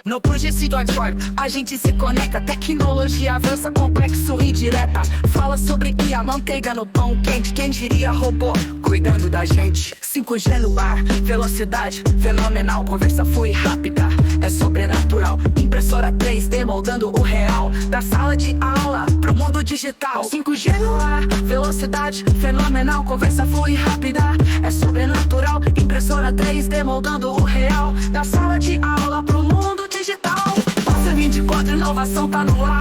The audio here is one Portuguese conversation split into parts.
No Project Android, a gente se conecta. Tecnologia avança, complexo e direta. Fala sobre IA, manteiga no pão quente. Quem diria robô cuidando da gente. 5G no ar, velocidade fenomenal. Conversa fluida e rápida, é sobrenatural. Impressora 3D moldando o real. Da sala de aula pro mundo digital. 5G no ar, velocidade fenomenal. Conversa fluida e rápida, é sobrenatural. Impressora 3D moldando o real. Da sala de aula pro mundo digital. Passa 24, inovação tá no ar.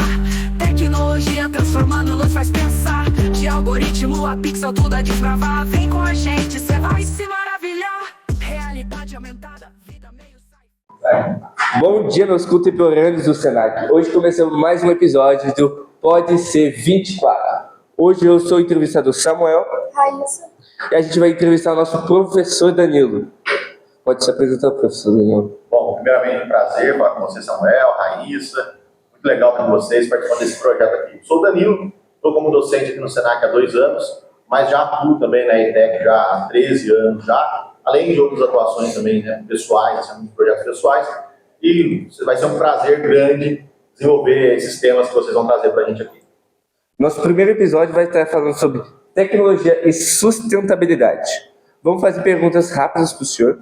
Tecnologia transformando, nos faz pensar. De algoritmo a pixel, tudo a desbravar. Vem com a gente, cê vai se maravilhar. Realidade aumentada, vida meio sai. Bom dia, meus contemporâneos do Senac. Hoje começamos mais um episódio do Pode Ser 24. Hoje eu sou o entrevistador Samuel. Raíssa. E a gente vai entrevistar o nosso professor Danilo. Pode se apresentar, professor Danilo. Bom, primeiramente, um prazer falar com você, Samuel, Raíssa. Muito legal ter vocês participando desse projeto aqui. Sou o Danilo, estou como docente aqui no Senac há 2 anos, mas já atuo também na ETEC já há 13 anos já, além de outras atuações também, né, pessoais, projetos pessoais. E vai ser um prazer grande desenvolver esses temas que vocês vão trazer para a gente aqui. Nosso primeiro episódio vai estar falando sobre tecnologia e sustentabilidade. Vamos fazer perguntas rápidas para o senhor.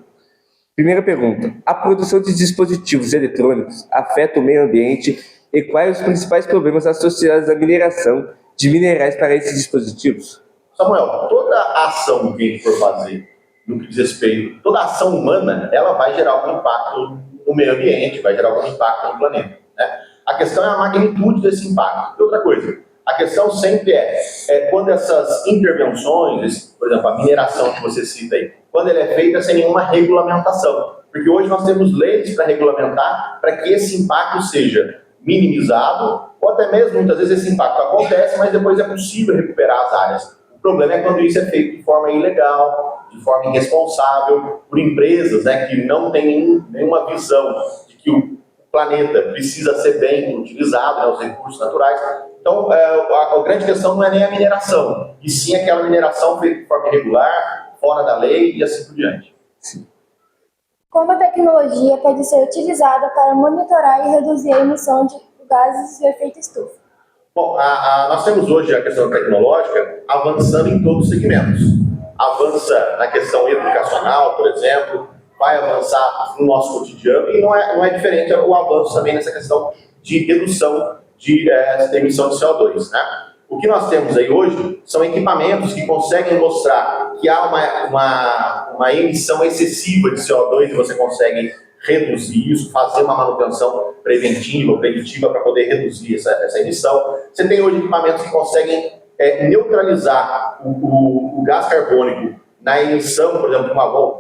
Primeira pergunta: a produção de dispositivos eletrônicos afeta o meio ambiente e quais os principais problemas associados à mineração de minerais para esses dispositivos? Samuel, toda ação que a gente for fazer no que diz respeito, toda ação humana, ela vai gerar algum impacto no meio ambiente, vai gerar algum impacto no planeta, né? A questão é a magnitude desse impacto. E outra coisa, a questão sempre é quando essas intervenções, por exemplo, a mineração que você cita aí, quando ela é feita sem nenhuma regulamentação. Porque hoje nós temos leis para regulamentar para que esse impacto seja minimizado, ou até mesmo, muitas vezes, esse impacto acontece, mas depois é possível recuperar as áreas. O problema é quando isso é feito de forma ilegal, de forma irresponsável, por empresas, né, que não têm nenhuma visão de que o planeta precisa ser bem utilizado, né, os recursos naturais. Então, a grande questão não é nem a mineração, e sim aquela mineração feita de forma irregular, fora da lei e assim por diante. Sim. Como a tecnologia pode ser utilizada para monitorar e reduzir a emissão de gases de efeito estufa? Bom, nós temos hoje a questão tecnológica avançando em todos os segmentos. Avança na questão educacional, por exemplo, vai avançar no nosso cotidiano e não é diferente o avanço também nessa questão de redução de emissão de CO2, né? O que nós temos aí hoje são equipamentos que conseguem mostrar que há uma emissão excessiva de CO2 e você consegue reduzir isso, fazer uma manutenção preventiva, preditiva para poder reduzir essa emissão. Você tem hoje equipamentos que conseguem neutralizar o gás carbônico na emissão, por exemplo,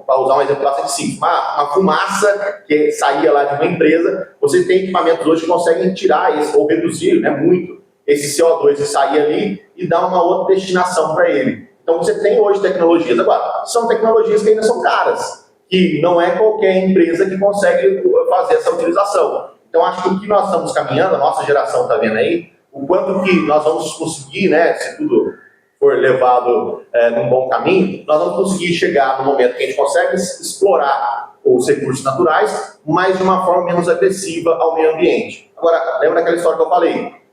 para usar um exemplo bastante simples, uma fumaça que saía lá de uma empresa, você tem equipamentos hoje que conseguem tirar isso, ou reduzir, né, muito esse CO2 que sair ali e dar uma outra destinação para ele. Então você tem hoje tecnologias. Agora, são tecnologias que ainda são caras, que não é qualquer empresa que consegue fazer essa utilização. Então acho que o que nós estamos caminhando, a nossa geração está vendo aí, o quanto que nós vamos conseguir, né, se tudo for levado num bom caminho, nós vamos conseguir chegar no momento que a gente consegue explorar os recursos naturais, mas de uma forma menos agressiva ao meio ambiente. Agora, lembra daquela história que eu falei?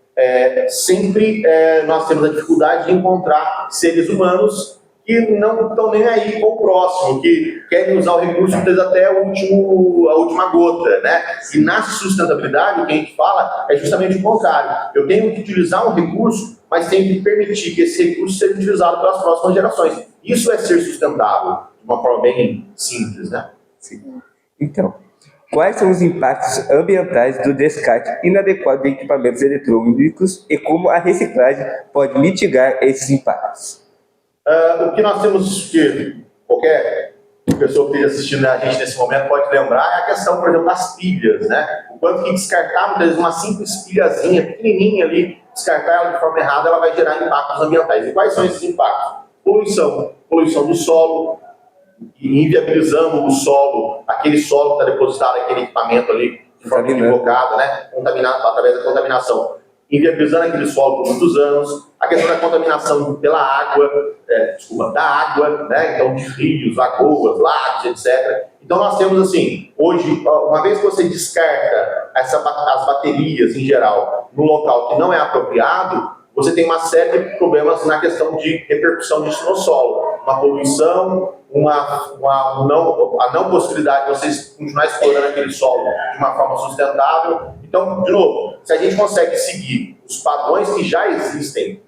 Sempre nós temos a dificuldade de encontrar seres humanos que não estão nem aí com o próximo, que querem usar o recurso até a última gota, né? E na sustentabilidade, o que a gente fala é justamente o contrário. Eu tenho que utilizar um recurso, mas tenho que permitir que esse recurso seja utilizado pelas próximas gerações. Isso é ser sustentável, de uma forma bem simples, né? Sim. Então, quais são os impactos ambientais do descarte inadequado de equipamentos eletrônicos e como a reciclagem pode mitigar esses impactos? O que nós temos que qualquer pessoa que esteja assistindo a gente nesse momento pode lembrar é a questão, por exemplo, das pilhas, né? O quanto que descartar, muitas vezes, uma simples pilhazinha, pequenininha ali, descartar ela de forma errada, ela vai gerar impactos ambientais. E quais são esses impactos? Poluição do solo, inviabilizando o solo, aquele solo que está depositado, aquele equipamento ali, de forma equivocada, né? Contaminado através da contaminação. Inviabilizando aquele solo por muitos anos, a questão da contaminação pela água, da água, né? Então de rios, lagoas, lagos, etc. Então nós temos assim, hoje, uma vez que você descarta as baterias em geral no local que não é apropriado, você tem uma série de problemas na questão de repercussão disso no solo. Uma poluição, a não possibilidade de vocês continuar explorando aquele solo de uma forma sustentável. Então, de novo, se a gente consegue seguir os padrões que já existem,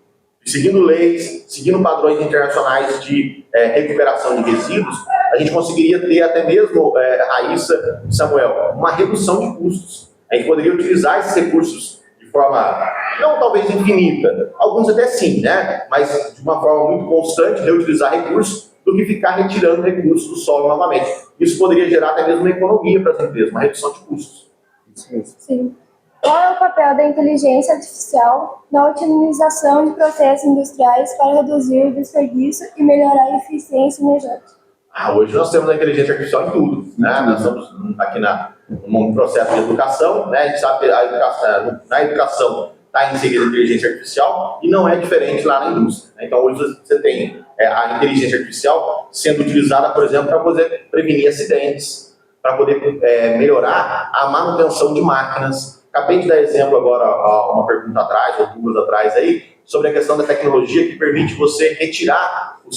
seguindo leis, seguindo padrões internacionais de recuperação de resíduos, a gente conseguiria ter até mesmo, Raíssa e Samuel, uma redução de custos. A gente poderia utilizar esses recursos de forma, não talvez infinita, alguns até sim, né? Mas de uma forma muito constante, reutilizar recursos, do que ficar retirando recursos do solo novamente. Isso poderia gerar até mesmo uma economia para as empresas, uma redução de custos. Sim. Qual é o papel da inteligência artificial na otimização de processos industriais para reduzir o desperdício e melhorar a eficiência energética? Hoje nós temos a inteligência artificial em tudo, né? Nós estamos aqui num processo de educação, né? A gente sabe que na educação está inserida a inteligência artificial e não é diferente lá na indústria, né? Então hoje você tem a inteligência artificial sendo utilizada, por exemplo, para poder prevenir acidentes, para poder melhorar a manutenção de máquinas. Acabei de dar exemplo agora, uma pergunta atrás, ou duas atrás aí, sobre a questão da tecnologia que permite você retirar o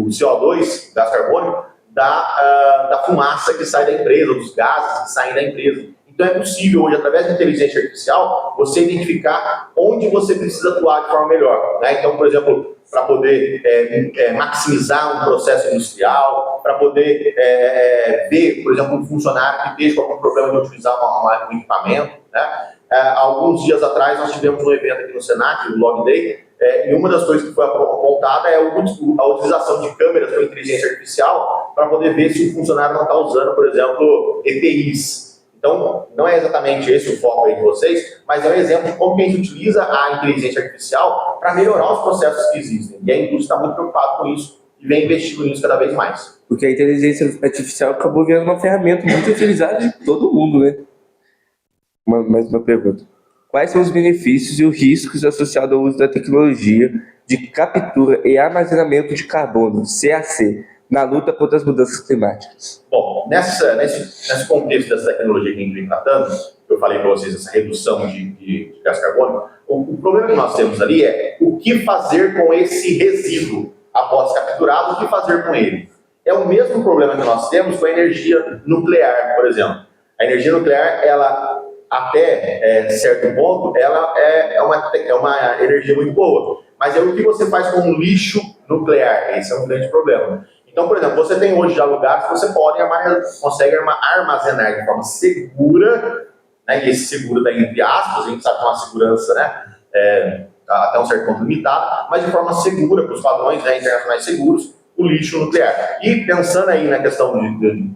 CO2, gás carbônico, da fumaça que sai da empresa, dos gases que saem da empresa. Então é possível hoje, através da inteligência artificial, você identificar onde você precisa atuar de forma melhor, né? Então, por exemplo, para poder maximizar um processo industrial, para poder ver, por exemplo, um funcionário que esteja com algum problema de utilizar um equipamento, né? Alguns dias atrás nós tivemos um evento aqui no Senac, o Log Day, e uma das coisas que foi apontada é a utilização de câmeras com inteligência artificial para poder ver se o funcionário não está usando, por exemplo, EPIs. Então, não é exatamente esse o foco aí de vocês, mas é um exemplo de como que a gente utiliza a inteligência artificial para melhorar os processos que existem. E a indústria está muito preocupada com isso e vem investindo nisso cada vez mais. Porque a inteligência artificial acabou virando uma ferramenta muito utilizada de todo mundo, né? Mais uma pergunta. Quais são os benefícios e os riscos associados ao uso da tecnologia de captura e armazenamento de carbono, CAC, na luta contra as mudanças climáticas? Bom, nesse contexto dessa tecnologia que a gente vem tratando, eu falei para vocês, essa redução de gás carbônico, o problema que nós temos ali é o que fazer com esse resíduo após capturado, o que fazer com ele. É o mesmo problema que nós temos com a energia nuclear, por exemplo. A energia nuclear, ela, até certo ponto, ela é uma energia muito boa. Mas é o que você faz com o lixo nuclear, esse é um grande problema. Então, por exemplo, você tem hoje já lugares que você consegue armazenar de forma segura, né? E esse seguro está entre aspas, a gente sabe que é uma segurança, né? Até um certo ponto limitada, mas de forma segura, para os padrões, né, internacionais seguros, o lixo nuclear. E pensando aí na questão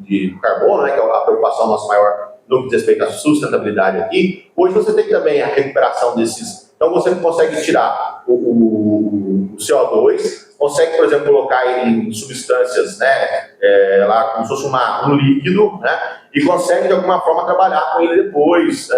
de carbono, né, que é a preocupação nossa maior no que diz respeito à sustentabilidade aqui, hoje você tem também a recuperação desses. Então você consegue tirar o CO2, consegue, por exemplo, colocar ele em substâncias, né, lá como se fosse um líquido, né, e consegue de alguma forma trabalhar com ele depois,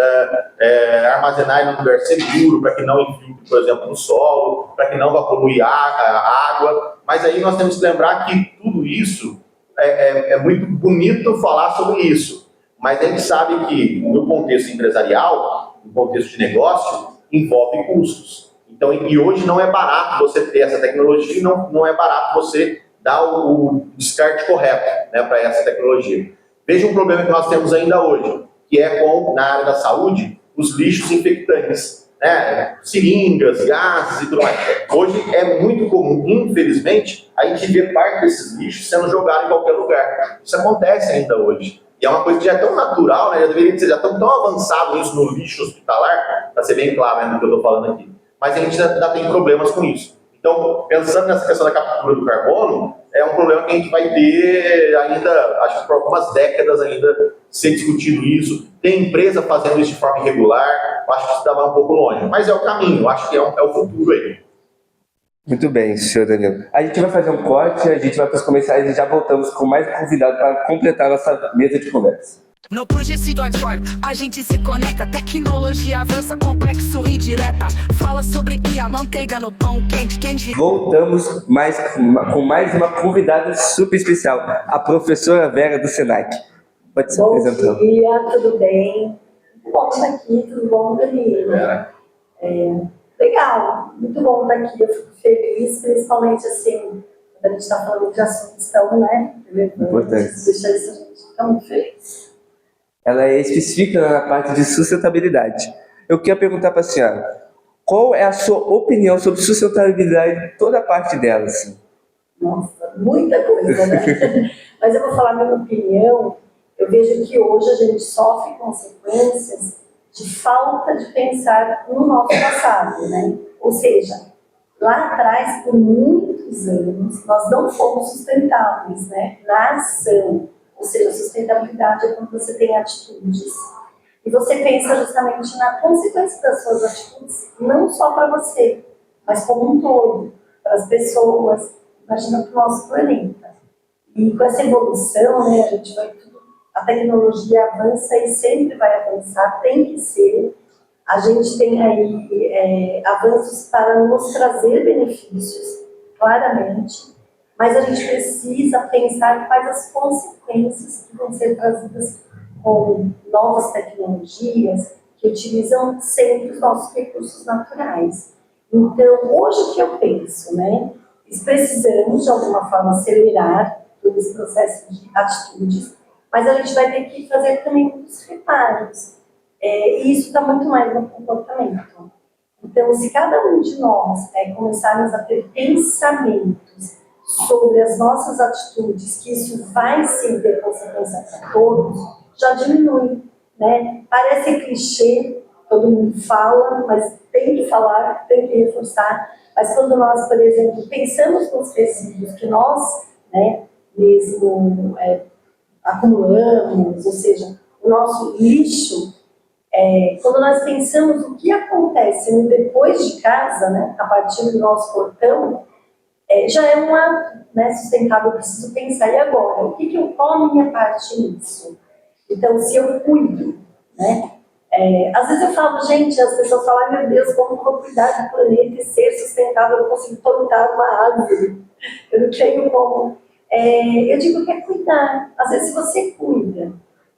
armazenar ele num lugar seguro, para que não infiltre, por exemplo, no solo, para que não vá poluir a água. Mas aí nós temos que lembrar que tudo isso é muito bonito falar sobre isso, mas a gente sabe que no contexto empresarial, no contexto de negócio, envolve custos. Então, e hoje não é barato você ter essa tecnologia e não é barato você dar o descarte correto, né, para essa tecnologia. Veja um problema que nós temos ainda hoje, que é na área da saúde, os lixos infectantes, né, seringas, gases e tudo mais. Hoje é muito comum, infelizmente, a gente ver parte desses lixos sendo jogado em qualquer lugar. Isso acontece ainda hoje. E é uma coisa que já é tão natural, né, já deveria ser tão avançado isso no lixo hospitalar, para ser bem claro, né, no que eu estou falando aqui. Mas a gente ainda tem problemas com isso. Então, pensando nessa questão da captura do carbono, é um problema que a gente vai ter ainda, acho que por algumas décadas ainda, ser discutido isso. Tem empresa fazendo isso de forma irregular, acho que isso estava um pouco longe. Mas é o caminho, acho que é o futuro aí. Muito bem, senhor Danilo. A gente vai fazer um corte, a gente vai para os comerciais e já voltamos com mais um convidado para completar a nossa mesa de conversa. No Projeto a gente se conecta, tecnologia avança, complexo e direta. Fala sobre a manteiga no pão quente, quem diria. Voltamos com mais uma convidada super especial, a professora Vera do Senac. Pode se apresentar. Bom dia, tudo bem? estar aqui, tudo bom, Danilo? Legal, muito bom estar aqui, eu fico feliz, principalmente assim, quando a gente está falando de assuntos tão, né, relevantes, deixa isso, a gente fica muito feliz. Ela é específica na parte de sustentabilidade. Eu queria perguntar para a senhora, qual é a sua opinião sobre sustentabilidade, toda a parte dela, assim? Nossa, muita coisa, né? Mas eu vou falar minha opinião. Eu vejo que hoje a gente sofre consequências de falta de pensar no nosso passado, né? Ou seja, lá atrás, por muitos anos, nós não fomos sustentáveis, né? Na ação. Ou seja, sustentabilidade é quando você tem atitudes e você pensa justamente na consequência das suas atitudes, não só para você, mas como um todo, para as pessoas, imagina para o nosso planeta. E com essa evolução, né, a tecnologia avança e sempre vai avançar, tem que ser. A gente tem aí avanços para nos trazer benefícios, claramente, mas a gente precisa pensar quais as consequências que vão ser trazidas com novas tecnologias que utilizam sempre os nossos recursos naturais. Então, hoje o que eu penso, né? Precisamos, de alguma forma, acelerar todo esse processo de atitudes, mas a gente vai ter que fazer também muitos reparos. E isso está muito mais no comportamento. Então, se cada um de nós começarmos a ter pensamentos sobre as nossas atitudes, que isso vai sim ter consequência para todos, já diminui, né? Parece clichê, todo mundo fala, mas tem que falar, tem que reforçar. Mas quando nós, por exemplo, pensamos nos resíduos que nós, né, mesmo acumulamos, ou seja, o nosso lixo, quando nós pensamos o que acontece no depois de casa, né, a partir do nosso portão, já é um ato, né, sustentável. Eu preciso pensar, e agora? O que eu como minha parte nisso? Então, se eu cuido, né? Às vezes eu falo, gente, as pessoas falam, meu Deus, como eu vou cuidar do planeta e ser sustentável, eu não consigo plantar uma árvore, eu não tenho como. Eu digo que é cuidar. Às vezes, se você cuida,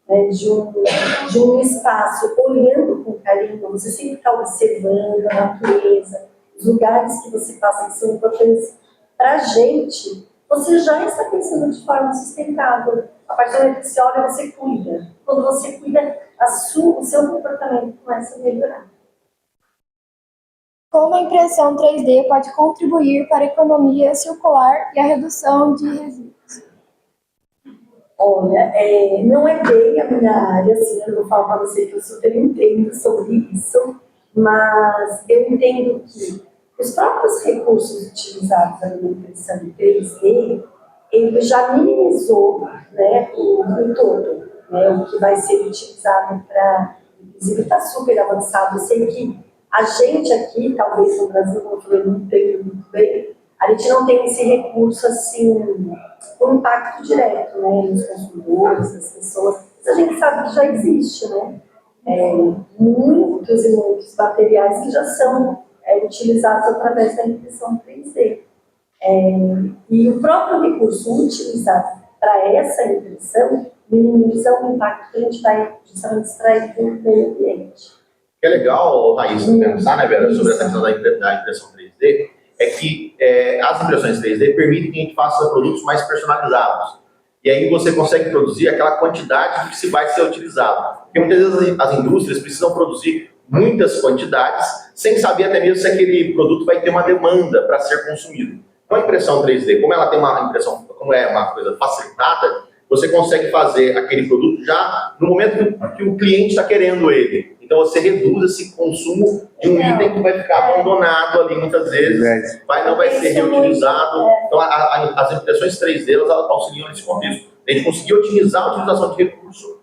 né, de um espaço, olhando com carinho, você sempre está observando a natureza, os lugares que você passa que são importantes para a gente, você já está pensando de forma sustentável. A partir do momento que você olha, você cuida. Quando você cuida, o seu comportamento começa a melhorar. Como a impressão 3D pode contribuir para a economia circular e a redução de resíduos? Olha, não é bem a minha área, assim, eu não vou falar para você que eu super entendo sobre isso, mas eu entendo que os próprios recursos utilizados na impressão 3D, ele já minimizou, né, o todo, né, o que vai ser utilizado para, inclusive está super avançado. Eu sei que a gente aqui, talvez no Brasil, como eu falei, não entendo muito bem, a gente não tem esse recurso assim, com impacto direto, né, nos consumidores, nas pessoas, mas a gente sabe que já existe, né, muitos e muitos materiais que já são utilizados através da impressão 3D. E o próprio recurso utilizado para essa impressão minimiza o impacto que a gente vai justamente extrair do meio ambiente. O que é legal, Raíssa, pensar, né, Vera, sobre essa questão da impressão 3D, é que as impressões 3D permitem que a gente faça produtos mais personalizados. E aí você consegue produzir aquela quantidade que vai ser utilizado. Porque muitas vezes as indústrias precisam produzir muitas quantidades, sem saber até mesmo se aquele produto vai ter uma demanda para ser consumido. Então a impressão 3D, como ela tem uma impressão, como é uma coisa facilitada, você consegue fazer aquele produto já no momento que o cliente está querendo ele. Então você reduz esse consumo de um item que vai ficar abandonado ali muitas vezes, não vai ser reutilizado. Então as impressões 3D elas auxiliam nesse contexto. A gente conseguir otimizar a utilização de recurso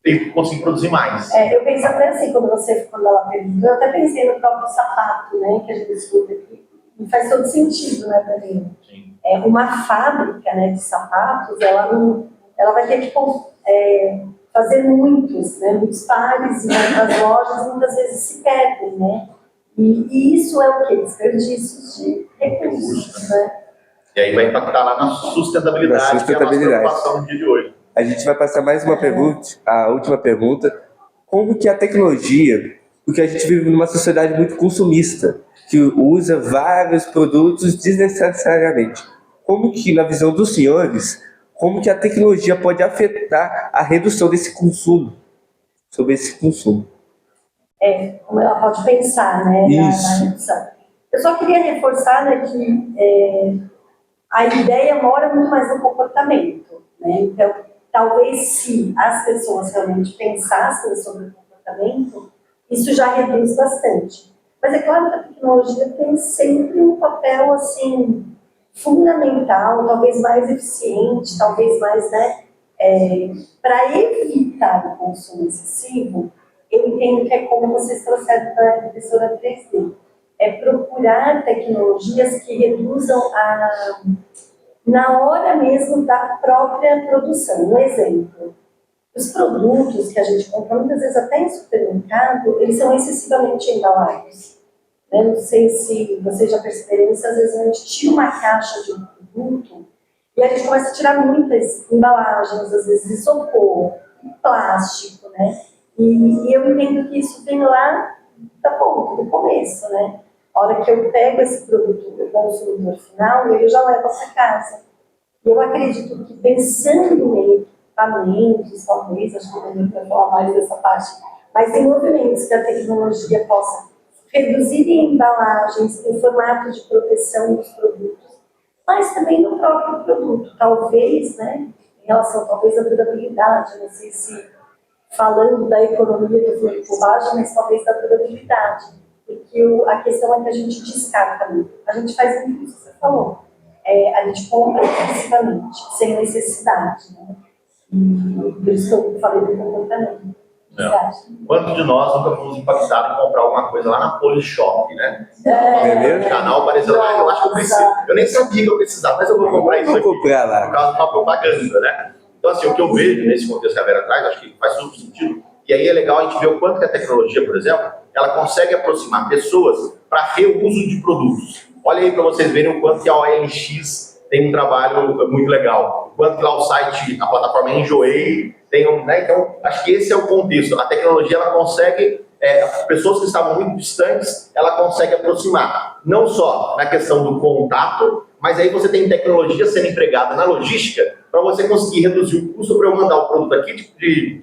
e conseguir produzir mais. Eu penso até assim, quando ela perguntou, eu até pensei no próprio sapato, né, que a gente escuta aqui. E faz todo sentido, né, para mim. Uma fábrica, né, de sapatos, ela vai ter que fazer muitos pares, e as lojas muitas vezes se perdem, né? E isso é o quê? Desperdícios de recursos, né? E aí vai impactar lá na sustentabilidade, que é a nossa preocupação no dia de hoje. A gente vai passar mais uma pergunta, a última pergunta. como que a tecnologia, porque a gente vive numa sociedade muito consumista, que usa vários produtos desnecessariamente. Como que, na visão dos senhores, como que a tecnologia pode afetar a redução desse consumo, sobre esse consumo? Como ela pode pensar, né, Isso. na redução. Eu só queria reforçar, né, que a ideia mora muito mais no comportamento, né? Então, talvez se as pessoas realmente pensassem sobre o comportamento, isso já reduz bastante. Mas é claro que a tecnologia tem sempre um papel, assim, fundamental, talvez mais eficiente, talvez mais, né, para evitar o consumo excessivo. Eu entendo que é como vocês trouxeram da impressora 3D. É procurar tecnologias que reduzam na hora mesmo da própria produção. Um exemplo, os produtos que a gente compra, muitas vezes até em supermercado, eles são excessivamente embalados. Não sei se vocês já perceberam isso, às vezes a gente tira uma caixa de um produto e a gente começa a tirar muitas embalagens, às vezes isopor, plástico, né? E eu entendo que isso vem lá da ponta, do começo, né? A hora que eu pego esse produto do consumidor final, ele já leva para casa. E eu acredito que pensando em equipamentos, talvez, acho que eu não vou falar mais dessa parte, mas em movimentos que a tecnologia possa reduzir em embalagens, em formato de proteção dos produtos, mas também no próprio produto, talvez, né, em relação talvez à durabilidade, não sei se falando da economia do fluxo por baixo, mas talvez da durabilidade, porque a questão é que a gente descarta muito, a gente faz muito isso que você falou, a gente compra excessivamente, sem necessidade, né? E por isso que eu falei do comportamento. Quantos de nós nunca fomos impactados em comprar alguma coisa lá na Polishop, né? mesmo? O canal apareceu lá, eu acho que eu preciso. Eu nem sabia que eu precisava, mas eu vou comprar isso aqui. Vou comprar lá. Por causa de uma propaganda, né? Então, assim, o que eu vejo nesse contexto que a Vera traz, acho que faz todo sentido. E aí é legal a gente ver o quanto que a tecnologia, por exemplo, ela consegue aproximar pessoas para reuso de produtos. Olha aí para vocês verem o quanto que a OLX tem um trabalho muito legal. O quanto que lá o site, a plataforma Enjoei, tem né? Então, acho que esse é o contexto. A tecnologia, ela consegue, pessoas que estavam muito distantes, ela consegue aproximar. Não só na questão do contato, mas aí você tem tecnologia sendo empregada na logística para você conseguir reduzir o custo para eu mandar o produto aqui de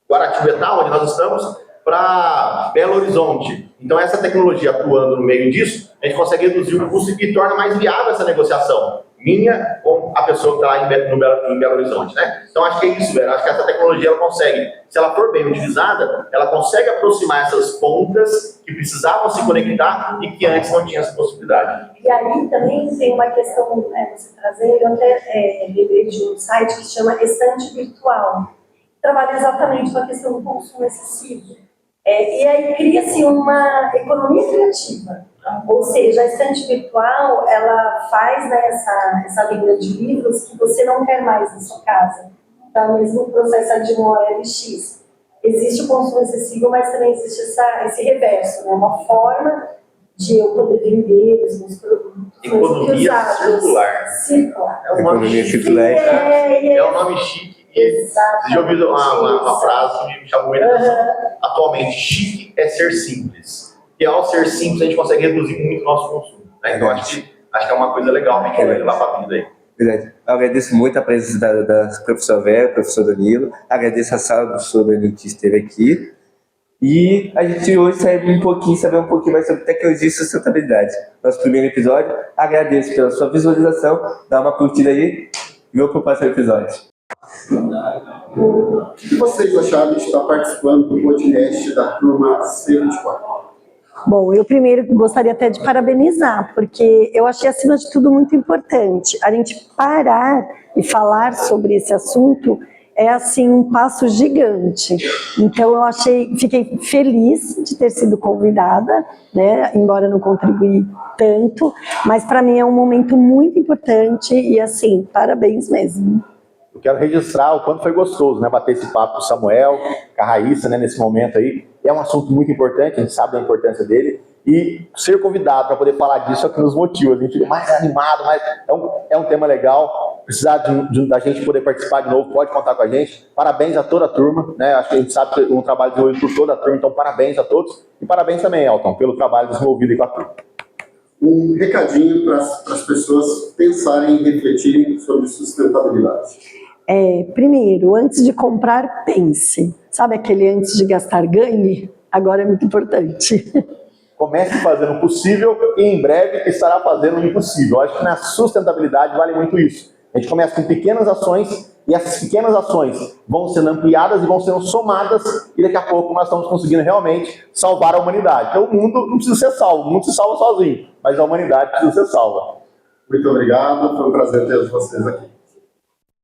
Guaratinguetá, onde nós estamos, para Belo Horizonte. Então, essa tecnologia atuando no meio disso, a gente consegue reduzir o custo e torna mais viável essa negociação minha com a pessoa que está lá em Belo Horizonte, né? Então, acho que é isso, Vera. Acho que essa tecnologia, ela consegue, se ela for bem utilizada, ela consegue aproximar essas pontas que precisavam se conectar e que antes não tinha essa possibilidade. E aí também tem uma questão, você trazer, eu até lembrei de um site que se chama Estante Virtual. Trabalha exatamente com a questão do consumo excessivo. E aí cria-se uma economia criativa. Ou seja, a estante virtual, ela faz, né, essa venda de livros que você não quer mais na sua casa. Então, mesmo processo de um OLX. Existe o consumo excessivo, mas também existe esse reverso, né? Uma forma de eu poder vender os meus produtos. Economia circular. Circular. É um nome chique. É um nome chique. Você já ouviu uma frase que me chamou a atenção? Atualmente, chique é ser simples. E ao ser simples, a gente consegue reduzir muito o nosso consumo. Né? Então, acho que é uma coisa legal que a gente vai levar para a vida aí. Verdade. Eu agradeço muito a presença da professora Vera, professor Danilo. Agradeço a sala do professor Danilo que esteve aqui. E a gente hoje sabe um pouquinho mais sobre tecnologia e sustentabilidade. Nosso primeiro episódio. Agradeço pela sua visualização. Dá uma curtida aí e vamos para o próximo episódio. O que vocês acharam de estar participando do podcast da turma C24? Bom, eu primeiro gostaria até de parabenizar, porque eu achei, acima de tudo, muito importante. A gente parar e falar sobre esse assunto é, assim, um passo gigante. Então, fiquei feliz de ter sido convidada, né, embora não contribui tanto, mas para mim é um momento muito importante e, assim, parabéns mesmo. Eu quero registrar o quanto foi gostoso, né, bater esse papo com o Samuel, com a Raíssa, né, nesse momento aí. É um assunto muito importante, a gente sabe da importância dele. E ser convidado para poder falar disso é o que nos motiva. A gente fica mais animado, é um tema legal. precisar da gente poder participar de novo, pode contar com a gente. Parabéns a toda a turma, né? Acho que a gente sabe que um trabalho desenvolvido por toda a turma, então parabéns a todos. E parabéns também, Elton, pelo trabalho desenvolvido aí com a turma. Um recadinho para as pessoas pensarem e refletirem sobre sustentabilidade. Primeiro, antes de comprar, pense. Sabe aquele antes de gastar, ganhe? Agora é muito importante. Comece fazendo o possível e em breve estará fazendo o impossível. Eu acho que na sustentabilidade vale muito isso. A gente começa com pequenas ações e essas pequenas ações vão sendo ampliadas e vão sendo somadas e daqui a pouco nós estamos conseguindo realmente salvar a humanidade. Então o mundo não precisa ser salvo, o mundo se salva sozinho, mas a humanidade precisa ser salva. Muito obrigado, foi um prazer ter vocês aqui.